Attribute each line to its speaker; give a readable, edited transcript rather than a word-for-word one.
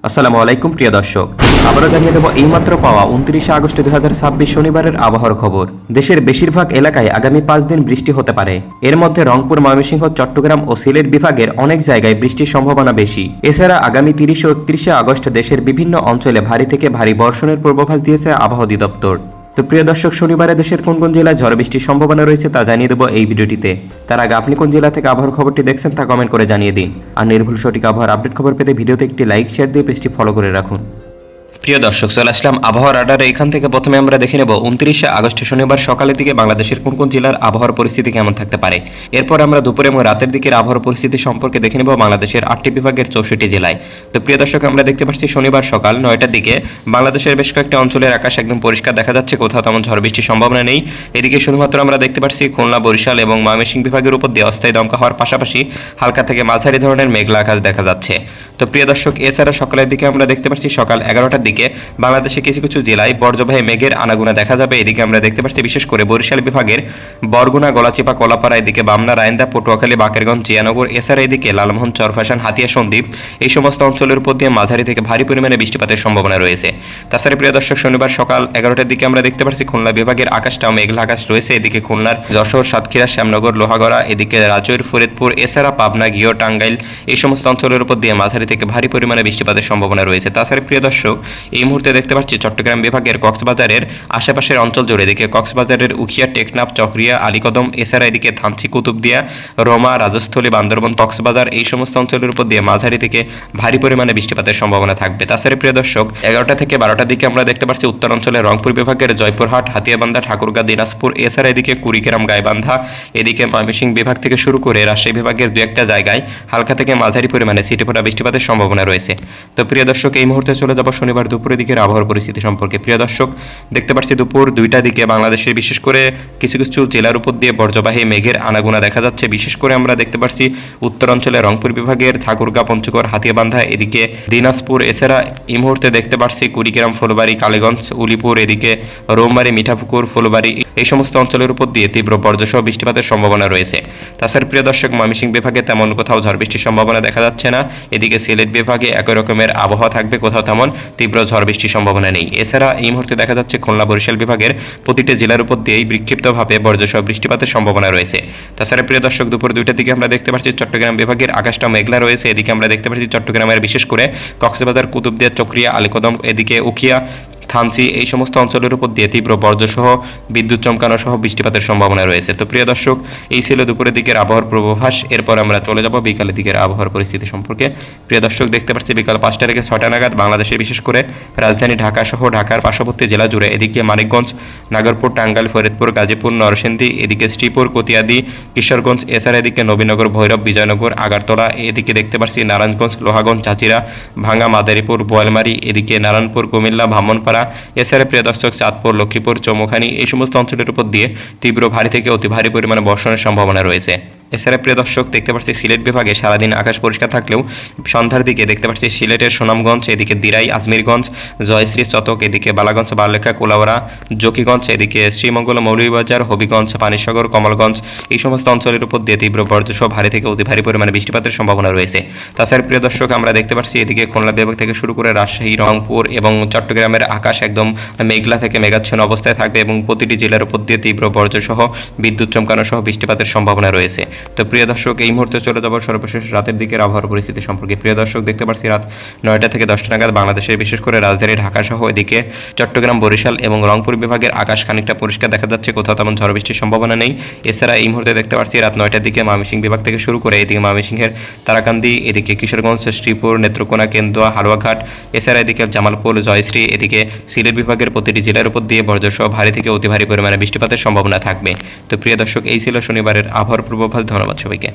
Speaker 1: আসসালামু আলাইকুম প্রিয় দর্শক, আবারও জানিয়ে দেব এইমাত্র পাওয়া 29 আগস্ট 2026 শনিবারের আবহাওয়ার খবর। দেশের বেশিরভাগ এলাকায় আগামী 5 দিন বৃষ্টি হতে পারে। এর মধ্যে রংপুর, ময়মনসিংহ, চট্টগ্রাম ও সিলেট বিভাগের অনেক জায়গায় বৃষ্টির সম্ভাবনা বেশি। এছাড়া আগামী 30 ও 31 আগস্ট দেশের বিভিন্ন অঞ্চলে ভারী থেকে ভারী বর্ষণের পূর্বাভাস দিয়েছে আবহাওয়া অধিদপ্তর। তো প্রিয় দর্শক, শনিবারে দেশের কোন কোন জেলায় ঝড় বৃষ্টির সম্ভাবনা রয়েছে তা জানিয়ে দেবো এই ভিডিওটিতে। তার আগে আপনি কোন জেলা থেকে আবহাওয়ার খবরটি দেখছেন তা কমেন্ট করে জানিয়ে দিন। আর নির্ভুল সঠিক আবহাওয়ার আপডেট খবর পেতে ভিডিওতে একটি লাইক, শেয়ার দিয়ে পেজটি ফলো করে রাখুন। প্রিয় দর্শক, চলে আসলাম আবহাওয়ার রাডারে। এখান থেকে প্রথমে আমরা দেখে নেব 29 আগস্ট শনিবার সকালের দিকে বাংলাদেশের কোন কোন জেলার আবহাওয়ার পরিস্থিতি কেমন থাকতে পারে। এরপর আমরা দুপুরে এবং রাতের দিকের আবহাওয়ার পরিস্থিতি সম্পর্কে দেখে নেব বাংলাদেশের 8টি বিভাগের 64 জেলায়। তো প্রিয় দর্শক, আমরা দেখতে পাচ্ছি শনিবার সকাল 9টার দিকে বাংলাদেশের বেশ কয়েকটি অঞ্চলের আকাশ একদম পরিষ্কার দেখা যাচ্ছে, কোথাও তেমন ঝড় বৃষ্টির সম্ভাবনা নেই। এদিকে শুধুমাত্র আমরা দেখতে পাচ্ছি খুলনা, বরিশাল এবং ময়মনসিংহ বিভাগের উপর দিয়ে অস্থায়ী দমকা হওয়ার পাশাপাশি হালকা থেকে মাঝারি ধরনের মেঘলা আকাশ দেখা যাচ্ছে। তো প্রিয় দর্শক, এছাড়া সকালের দিকে আমরা দেখতে পাচ্ছি সকাল 11টার দিকে বাংলাদেশে কিছু কিছু জেলায় বজ্রবাহী মেঘের আনাগোনা দেখা যাবে। এদিকে আমরা দেখতে পাচ্ছি বিশেষ করে বরিশাল বিভাগের বরগুনা, গলাচিপা, কলাপাড়া, এদিকে বামনা, রায়ন্দা, পটুয়াখালী, বাকেরগঞ্জ, জিয়ানগর, এছাড়া এদিকে লালমোহন, চরফ্যাশন, হাতিয়া, সন্দ্বীপ এই সমস্ত অঞ্চলের উপর দিয়ে মাঝারি থেকে ভারী পরিমাণে বৃষ্টিপাতের সম্ভাবনা রয়েছে। তাছাড়া প্রিয় দর্শক, শনিবার সকাল 11টার দিকে আমরা দেখতে পাচ্ছি খুলনা বিভাগের আকাশটাও মেঘলা আকাশ রয়েছে। এদিকে খুলনার যশোর, সাতক্ষীরা, শ্যামনগর, লোহাগড়া, এদিকে রাজৈর, ফরিদপুর, এছাড়া পাবনা, গিয়, টাঙ্গাইল এই সমস্ত অঞ্চলের উপর দিয়ে মাঝারি থেকে ভারী পরিমাণে বৃষ্টিপাতের সম্ভাবনা রয়েছে। তাছাড়া প্রিয় দর্শক, এই মুহূর্তে দেখতে পাচ্ছি চট্টগ্রাম বিভাগের কক্সবাজারের আশেপাশের অঞ্চল জুড়ে, এদিকে কক্সবাজারের উখিয়া, টেকনাফ, চকরিয়া, আলীকদম, এছাড়া এদিকে থানচি, কুতুবদিয়া, রোমা, রাজস্থলী, বান্দরবন, কক্সবাজার এই সমস্ত অঞ্চলের উপর দিয়ে মাঝারি থেকে ভারী পরিমাণে বৃষ্টিপাতের সম্ভাবনা থাকবে। তাছাড়া প্রিয় দর্শক, 11টা থেকে 12টার দিকে আমরা দেখতে পাচ্ছি উত্তর অঞ্চলে রংপুর বিভাগের জয়পুরহাট, হাতিয়াবান্ধা, ঠাকুরগাঁ, দিনাজপুর, এছাড়া এদিকে কুড়িগ্রাম, গাইবান্ধা, এদিকে ময়মনসিংহ বিভাগ থেকে শুরু করে রাজশাহী বিভাগের দু একটা জায়গায় হালকা থেকে মাঝারি পরিমাণে ছিটেফোঁটা বৃষ্টিপাতের সম্ভাবনা রয়েছে। তো প্রিয় দর্শক, এই মুহূর্তে চলে যাব শনিবার দুপুরের দিকের আবহাওয়ার পরিস্থিতি সম্পর্কে। প্রিয় দর্শক, দেখতে পাচ্ছি দুপুর 2টার দিকে বাংলাদেশের বিশেষ করে কিছু কিছু জেলার উপর দিয়ে বজ্রবাহী মেঘের আনাগোনা দেখা যাচ্ছে। বিশেষ করে আমরা দেখতে পাচ্ছি উত্তর অঞ্চলে রংপুর বিভাগের ঠাকুরগাঁ, পঞ্চগড়, হাতিয়াবান্ধা, এদিকে দিনাজপুর, এছাড়া এই মুহূর্তে দেখতে পাচ্ছি কুড়িগ্রাম, ফুলবাড়ি, কালীগঞ্জ, উলিপুর, এদিকে রৌমারী, মিঠাপুকুর, ফুলবাড়ি এই সমস্ত অঞ্চলের উপর দিয়ে তীব্র বজ্রসহ বৃষ্টিপাতের সম্ভাবনা রয়েছে। তাছাড়া প্রিয় দর্শক, ময়মনসিংহ বিভাগে তেমন কোথাও ঝড় বৃষ্টির সম্ভাবনা দেখা যাচ্ছে না। এদিকে সিলেট বিভাগে একই রকমের আবহাওয়া থাকবে, কোথাও তেমন তীব্র ঝড় বৃষ্টির সম্ভাবনা নেই। এছাড়া এই মুহূর্তে দেখা যাচ্ছে খুলনা, বরিশাল বিভাগের প্রতিটি জেলার উপর দিয়েই বিক্ষিপ্তভাবে বজ্রসহ বৃষ্টিপাতের সম্ভাবনা রয়েছে। তাছাড়া প্রিয় দর্শক, দুপুর 2টার দিকে আমরা দেখতে পাচ্ছি চট্টগ্রাম বিভাগের আকাশটা মেঘলা রয়েছে। এদিকে আমরা দেখতে পাচ্ছি চট্টগ্রামের বিশেষ করে কক্সবাজার, কুতুবদিয়া, চকরিয়া, আলীকদম, এদিকে উখিয়া, থানচি এই সমস্ত অঞ্চলের উপর দিয়ে তীব্র বজ্রসহ বিদ্যুৎ চমকানো সহ বৃষ্টিপাতের সম্ভাবনা রয়েছে। তো প্রিয় দর্শক, এই ছিল দুপুরের দিকের আবহাওয়ার পূর্বাভাস। এরপর আমরা চলে যাব বিকালের দিকের আবহাওয়ার পরিস্থিতি সম্পর্কে। প্রিয় দর্শক, দেখতে পাচ্ছি বিকাল 5টা থেকে 6টা নাগাদ বাংলাদেশের বিশেষ করে রাজধানী ঢাকা সহ ঢাকার পার্শ্ববর্তী জেলা জুড়ে, এদিকে মানিকগঞ্জ, নাগরপুর, টাঙ্গাইল, ফরিদপুর, গাজীপুর, নরসিংদী, এদিকে শ্রীপুর, কতিয়াদি, কিশোরগঞ্জ, এছাড়া এদিকে নবীনগর, ভৈরব, বিজয়নগর, আগারতলা, এদিকে দেখতে পাচ্ছি নারায়ণগঞ্জ, লোহাগঞ্জ, চাচিরা, ভাঙ্গা, মাদারীপুর, বোয়ালমারী, এদিকে নারায়ণপুর, কুমিল্লা, ব্রাহ্মণপাড়া, এছাড়া প্রিয় দর্শক চাঁদপুর, লক্ষ্মীপুর, চৌমুখানী এই সমস্ত অঞ্চলের উপর দিয়ে তীব্র ভারী থেকে অতি ভারী পরিমাণে বর্ষণের সম্ভাবনা রয়েছে। এছাড়া প্রিয় দর্শক, দেখতে পাচ্ছি সিলেট বিভাগে সারাদিন আকাশ পরিষ্কার থাকলেও সন্ধ্যার দিকে দেখতে পাচ্ছি সিলেটের সুনামগঞ্জ, এদিকে দিরাই, আজমিরগঞ্জ, জয়শ্রী, চতক, এদিকে বালাগঞ্জ, বারলেখা, কোলাউড়া, জকিগঞ্জ, এদিকে শ্রীমঙ্গল, মৌলভীবাজার, হবিগঞ্জ, পানিসাগর, কমলগঞ্জ এই সমস্ত অঞ্চলের উপর দিয়ে তীব্র বজ্রসহ ভারী থেকে অতি ভারী পরিমাণে বৃষ্টিপাতের সম্ভাবনা রয়েছে। তাছাড়া প্রিয় দর্শক, আমরা দেখতে পাচ্ছি এদিকে খুলনা বিভাগ থেকে শুরু করে রাজশাহী, রংপুর এবং চট্টগ্রামের আকাশ একদম মেঘলা থেকে মেঘাচ্ছন্ন অবস্থায় থাকবে এবং প্রতিটি জেলার উপর দিয়ে তীব্র বজ্রসহ বিদ্যুৎ চমকানো সহ বৃষ্টিপাতের সম্ভাবনা রয়েছে। তো প্রিয় দর্শক, এই মুহূর্তে চলে যাব সর্বশেষ রাতের দিকের আবহাওয়ার পরিস্থিতি সম্পর্কে। প্রিয় দর্শক, দেখতে পাচ্ছি রাত 9টা থেকে 10টা নাগাদ বাংলাদেশের বিশেষ করে রাজধানী ঢাকা সহ এদিকে চট্টগ্রাম, বরিশাল এবং রংপুর বিভাগের আকাশ খানিকটা পরিষ্কার দেখা যাচ্ছে, কোথাও তেমন ঝড় বৃষ্টির সম্ভাবনা নেই। এছাড়া এই মুহূর্তে দেখতে পাচ্ছি রাত 9টার দিকে ময়মনসিংহ বিভাগ থেকে শুরু করে এদিকে ময়মনসিংহের তারাকান্দি, এদিকে কিশোরগঞ্জ, শ্রীপুর, নেত্রকোনা, কেন্দুয়া, হালুয়াঘাট, এছাড়া এদিকে জামালপুর, জয়শ্রী, এদিকে সিলেট বিভাগের প্রতিটি জেলার উপর দিয়ে বজ্রসহ ভারী থেকে অতি ভারী পরিমাণে বৃষ্টিপাতের সম্ভাবনা থাকবে। তো প্রিয় দর্শক, এই ছিল শনিবারের আবহাওয়ার পূর্বাভাস। ধন্যবাদ সবাইকে।